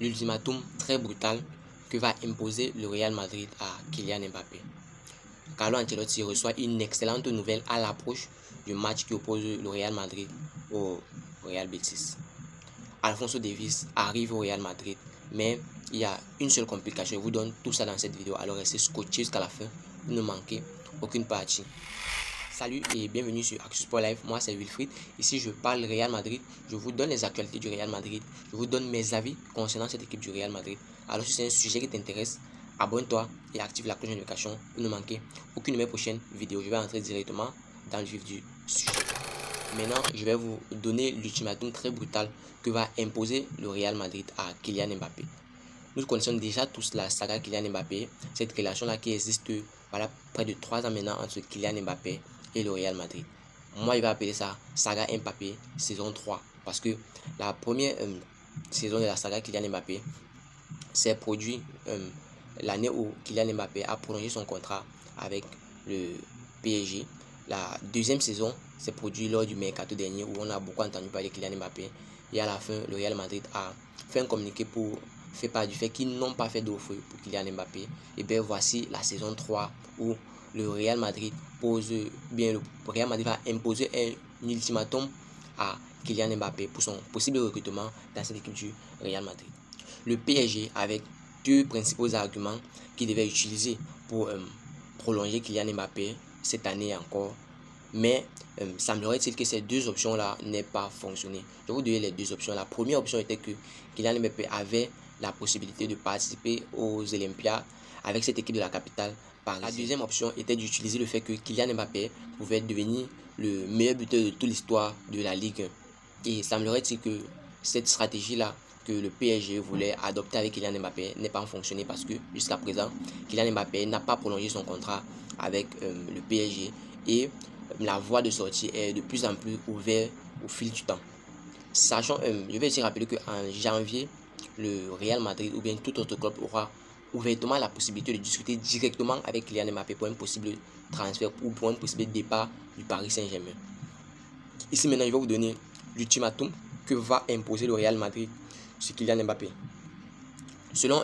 l'ultimatum très brutal que va imposer le Real Madrid à Kylian Mbappé. Carlo Ancelotti reçoit une excellente nouvelle à l'approche du match qui oppose le Real Madrid au Real Betis. Alphonso Davies arrive au Real Madrid, mais il y a une seule complication. Je vous donne tout ça dans cette vidéo, alors restez scotché jusqu'à la fin pour ne manquer aucune partie. Salut et bienvenue sur Actu Sport Live, moi c'est Wilfried. Ici je parle Real Madrid, je vous donne les actualités du Real Madrid, je vous donne mes avis concernant cette équipe du Real Madrid. Alors si c'est un sujet qui t'intéresse, abonne-toi et active la cloche de notification pour ne manquer aucune de mes prochaines vidéos. Je vais entrer directement dans le vif du sujet. Maintenant, je vais vous donner l'ultimatum très brutal que va imposer le Real Madrid à Kylian Mbappé. Nous connaissons déjà tous la saga Kylian Mbappé, cette relation-là qui existe voilà, près de 3 ans maintenant entre Kylian Mbappé et le Real Madrid. Moi, je vais appeler ça saga Mbappé saison 3 parce que la première saison de la saga Kylian Mbappé s'est produite l'année où Kylian Mbappé a prolongé son contrat avec le PSG. La deuxième saison s'est produite lors du mercato dernier où on a beaucoup entendu parler de Kylian Mbappé. Et à la fin, le Real Madrid a fait un communiqué pour faire part du fait qu'ils n'ont pas fait d'offre pour Kylian Mbappé. Et bien voici la saison 3 où le Real Madrid le Real Madrid va imposer un ultimatum à Kylian Mbappé pour son possible recrutement dans cette équipe du Real Madrid. Le PSG, avec deux principaux arguments qu'il devait utiliser pour prolonger Kylian Mbappé cette année encore, mais semblerait-il que ces deux options-là n'aient pas fonctionné. Je vais vous donner les deux options. La première option était que Kylian Mbappé avait la possibilité de participer aux Olympiades avec cette équipe de la capitale parisienne. La deuxième option était d'utiliser le fait que Kylian Mbappé pouvait devenir le meilleur buteur de toute l'histoire de la Ligue 1. Et semblerait-il que cette stratégie-là que le PSG voulait adopter avec Kylian Mbappé n'ait pas fonctionné parce que jusqu'à présent, Kylian Mbappé n'a pas prolongé son contrat avec le PSG et la voie de sortie est de plus en plus ouverte au fil du temps. Sachant, je vais aussi rappeler qu'en janvier, le Real Madrid ou bien tout autre club aura ouvertement la possibilité de discuter directement avec Kylian Mbappé pour un possible transfert ou pour un possible départ du Paris Saint-Germain. Ici maintenant, je vais vous donner l'ultimatum que va imposer le Real Madrid sur Kylian Mbappé. Selon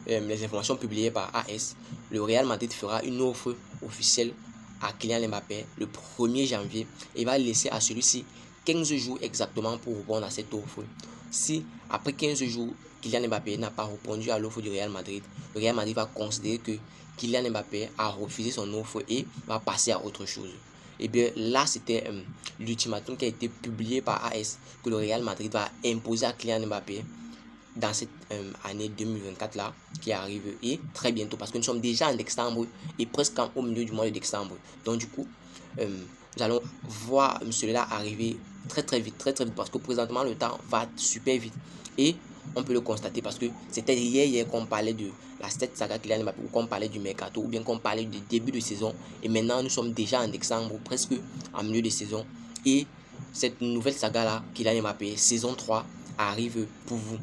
les informations publiées par AS, le Real Madrid fera une offre officielle à Kylian Mbappé le 1er janvier et va laisser à celui-ci 15 jours exactement pour répondre à cette offre. Si après 15 jours, Kylian Mbappé n'a pas répondu à l'offre du Real Madrid, le Real Madrid va considérer que Kylian Mbappé a refusé son offre et va passer à autre chose. Et bien là, c'était l'ultimatum qui a été publié par AS que le Real Madrid va imposer à Kylian Mbappé dans cette année 2024 là qui arrive et très bientôt parce que nous sommes déjà en décembre et presque au milieu du mois de décembre. Donc du coup nous allons voir cela arriver très vite parce que présentement le temps va super vite et on peut le constater parce que c'était hier qu'on parlait de la cette saga Kylian Mbappé ou qu'on parlait du mercato ou bien qu'on parlait du début de saison et maintenant nous sommes déjà en décembre presque en milieu de saison et cette nouvelle saga là Kylian Mbappé saison 3 arrive pour vous.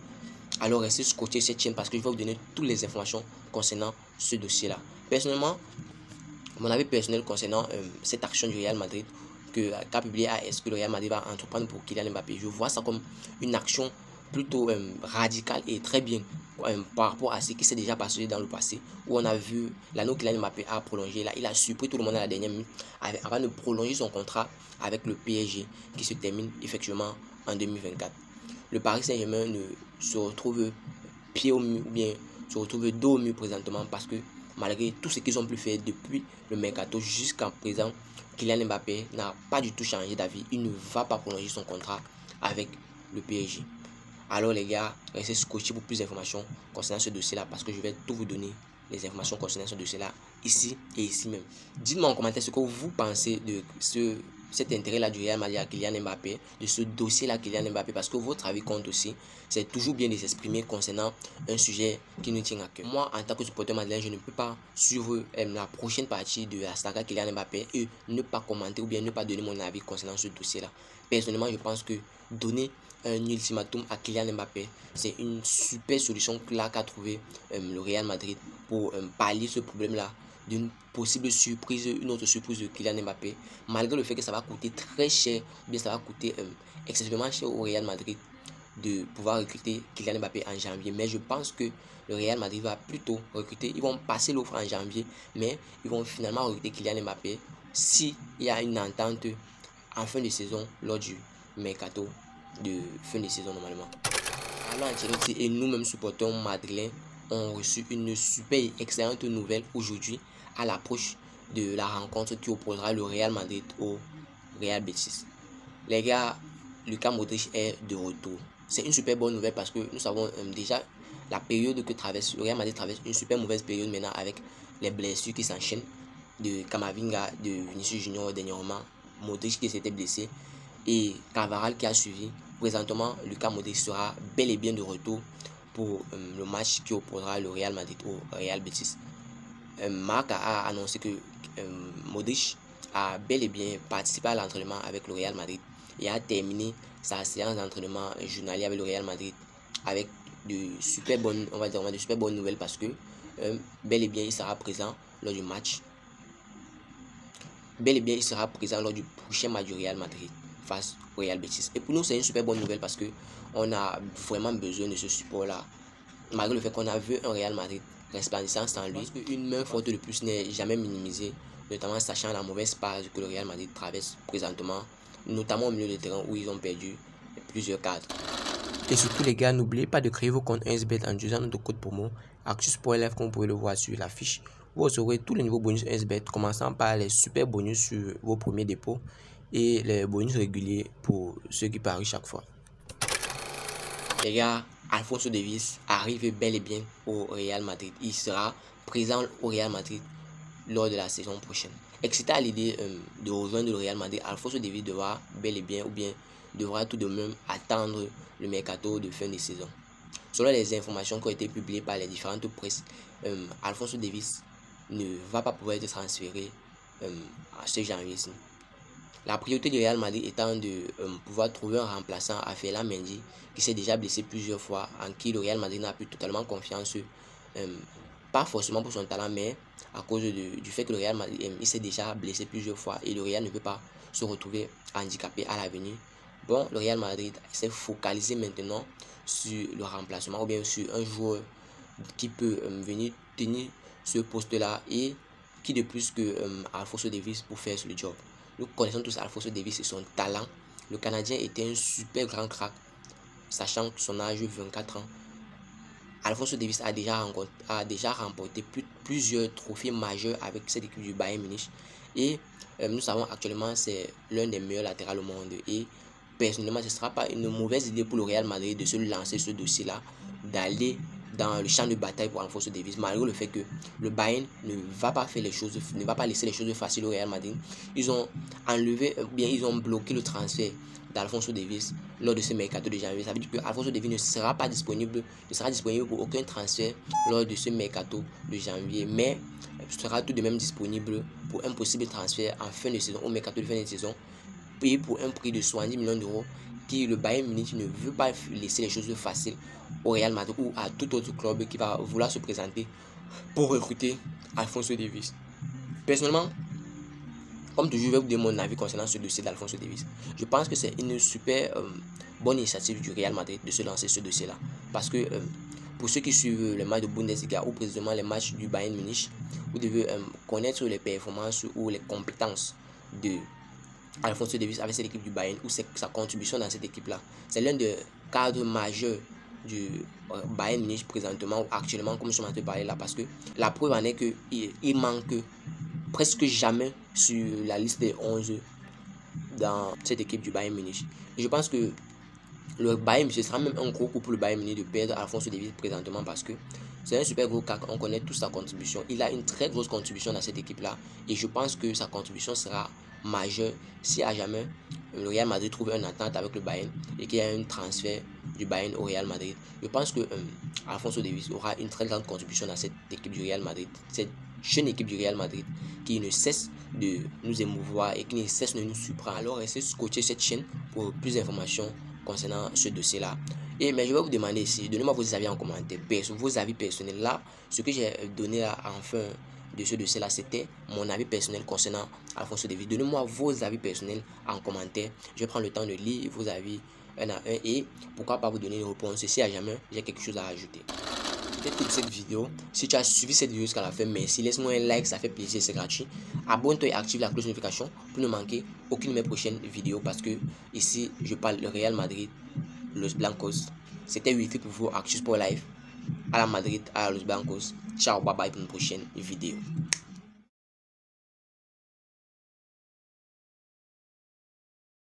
Alors restez scotché cette chaîne parce que je vais vous donner toutes les informations concernant ce dossier-là. Personnellement, mon avis personnel concernant cette action du Real Madrid qu'a publié AS que le Real Madrid va entreprendre pour Kylian Mbappé, je vois ça comme une action plutôt radicale et très bien par rapport à ce qui s'est déjà passé dans le passé où on a vu l'année où Kylian Mbappé a prolongé, là il a surpris tout le monde à la dernière minute avant de prolonger son contrat avec le PSG qui se termine effectivement en 2024. Le Paris Saint-Germain ne se retrouve pied au mur ou bien se retrouve dos au mur présentement parce que malgré tout ce qu'ils ont pu faire depuis le mercato jusqu'à présent, Kylian Mbappé n'a pas du tout changé d'avis. Il ne va pas prolonger son contrat avec le PSG. Alors les gars, restez scotchés pour plus d'informations concernant ce dossier-là parce que je vais tout vous donner les informations concernant ce dossier-là ici et ici même. Dites-moi en commentaire ce que vous pensez de cet intérêt-là du Real Madrid à Kylian Mbappé, de ce dossier-là Kylian Mbappé, parce que votre avis compte aussi. C'est toujours bien de s'exprimer concernant un sujet qui nous tient à cœur. Moi, en tant que supporter madrilène, je ne peux pas suivre la prochaine partie de la saga Kylian Mbappé et ne pas commenter ou bien ne pas donner mon avis concernant ce dossier-là. Personnellement, je pense que donner un ultimatum à Kylian Mbappé, c'est une super solution là qu'a trouvé le Real Madrid pour pallier ce problème-là d'une possible surprise, une autre surprise de Kylian Mbappé, malgré le fait que ça va coûter très cher, ou bien ça va coûter excessivement cher au Real Madrid. de pouvoir recruter Kylian Mbappé en janvier. Mais je pense que le Real Madrid va plutôt recruter. Ils vont passer l'offre en janvier, mais ils vont finalement recruter Kylian Mbappé s'il y a une entente en fin de saison lors du mercato de fin de saison normalement. Carlo Ancelotti et nous-mêmes supporters madrilènes ont reçu une super excellente nouvelle aujourd'hui à l'approche de la rencontre qui opposera le Real Madrid au Real Betis. Les gars, Luka Modric est de retour. C'est une super bonne nouvelle parce que nous savons déjà la période que traverse le Real Madrid traverse une super mauvaise période maintenant avec les blessures qui s'enchaînent de Camavinga, de Vinicius Junior dernièrement, Modric qui s'était blessé et Carvajal qui a suivi. Présentement, Luka Modric sera bel et bien de retour pour le match qui opposera le Real Madrid au Real Betis. Marc a annoncé que Modric a bel et bien participé à l'entraînement avec le Real Madrid et a terminé sa séance d'entraînement journalier avec le Real Madrid avec de super bonnes, on va dire, de super bonnes nouvelles parce que bel et bien il sera présent lors du match. Bel et bien il sera présent lors du prochain match du Real Madrid face au Real Betis. Et pour nous, c'est une super bonne nouvelle parce que on a vraiment besoin de ce support-là. Malgré le fait qu'on a vu un Real Madrid resplendissant sans lui, parce qu'une main forte de plus n'est jamais minimisée, notamment sachant la mauvaise passe que le Real Madrid traverse présentement, notamment au milieu de terrain où ils ont perdu plusieurs cadres. Et surtout les gars, n'oubliez pas de créer vos comptes 1xBet en utilisant notre code promo Actus.LF comme vous pouvez le voir sur l'affiche. Vous recevrez tous les niveaux bonus 1xBet, commençant par les super bonus sur vos premiers dépôts et les bonus réguliers pour ceux qui parient chaque fois. Les gars, Alphonso Davies arrive bel et bien au Real Madrid. Il sera présent au Real Madrid lors de la saison prochaine. Excité à l'idée de rejoindre le Real Madrid, Alphonso Davies devra bel et bien ou bien devra tout de même attendre le mercato de fin de saison. Selon les informations qui ont été publiées par les différentes presses, Alphonso Davies ne va pas pouvoir être transféré à ce janvier-ci. La priorité du Real Madrid étant de pouvoir trouver un remplaçant à Ferland Mendy qui s'est déjà blessé plusieurs fois, en qui le Real Madrid n'a plus totalement confiance, pas forcément pour son talent, mais à cause du fait que le Real Madrid il s'est déjà blessé plusieurs fois et le Real ne peut pas se retrouver handicapé à l'avenir. Bon, le Real Madrid s'est focalisé maintenant sur le remplacement ou bien sur un joueur qui peut venir tenir ce poste-là et qui de plus que Alphonso Davies pour faire le job. Nous connaissons tous Alphonso Davies et son talent. Le Canadien était un super grand crack, sachant que son âge 24 ans. Alphonso Davies a déjà remporté plusieurs trophées majeurs avec cette équipe du Bayern Munich. Et nous savons actuellement c'est l'un des meilleurs latérales au monde. Et personnellement, ce ne sera pas une mauvaise idée pour le Real Madrid de se lancer ce dossier-là, d'aller dans le champ de bataille pour Alphonso Davies, malgré le fait que le Bayern ne va pas laisser les choses faciles au Real Madrid. Ils ont enlevé, bien ils ont bloqué le transfert d'Alphonso Davies lors de ce mercato de janvier. Ça veut dire que Alphonso Davies ne sera disponible pour aucun transfert lors de ce mercato de janvier, mais sera tout de même disponible pour un possible transfert en fin de saison, au mercato de fin de saison, payé pour un prix de 70 millions d'euros. Le Bayern Munich ne veut pas laisser les choses faciles au Real Madrid ou à tout autre club qui va vouloir se présenter pour recruter Alphonso Davies. Personnellement, comme toujours, je vais vous donner mon avis concernant ce dossier d'Alphonso Davies. Je pense que c'est une super bonne initiative du Real Madrid de se lancer ce dossier-là. Parce que pour ceux qui suivent les matchs de Bundesliga ou précisément les matchs du Bayern Munich, vous devez connaître les performances ou les compétences de Alphonso Davies avec cette équipe du Bayern ou sa contribution dans cette équipe-là. C'est l'un des cadres majeurs du Bayern Munich présentement ou actuellement, comme je suis en train de parler là, parce que la preuve en est qu'il manque presque jamais sur la liste des 11 dans cette équipe du Bayern Munich. Et je pense que le Bayern, ce sera même un gros coup pour le Bayern Munich de perdre Alphonso Davies présentement parce que c'est un super gros cac, on connaît toute sa contribution. Il a une très grosse contribution dans cette équipe-là et je pense que sa contribution sera majeure si à jamais le Real Madrid trouve une entente avec le Bayern et qu'il y a un transfert du Bayern au Real Madrid. Je pense que Alphonso Davies aura une très grande contribution dans cette équipe du Real Madrid, cette jeune équipe du Real Madrid qui ne cesse de nous émouvoir et qui ne cesse de nous surprendre. Alors restez scotché cette chaîne pour plus d'informations concernant ce dossier-là. Mais je vais vous demander ici, donnez-moi vos avis en commentaire, vos avis personnels. Là, ce que j'ai donné là, enfin de ce dossier-là, c'était mon avis personnel concernant Alphonso Davies. Donnez-moi vos avis personnels en commentaire. Je vais prendre le temps de lire vos avis 1 à 1 et pourquoi pas vous donner une réponse si à jamais j'ai quelque chose à ajouter. Peut-être que cette vidéo, si tu as suivi cette vidéo jusqu'à la fin, merci, laisse-moi un like, ça fait plaisir, c'est gratuit. Abonne-toi et active la cloche de notification pour ne manquer aucune de mes prochaines vidéos parce que ici je parle le Real Madrid, Los Blancos. C'était Wifi pour vous, Actu Sport Live, à la Madrid, à Los Blancos. Ciao, bye bye pour une prochaine vidéo.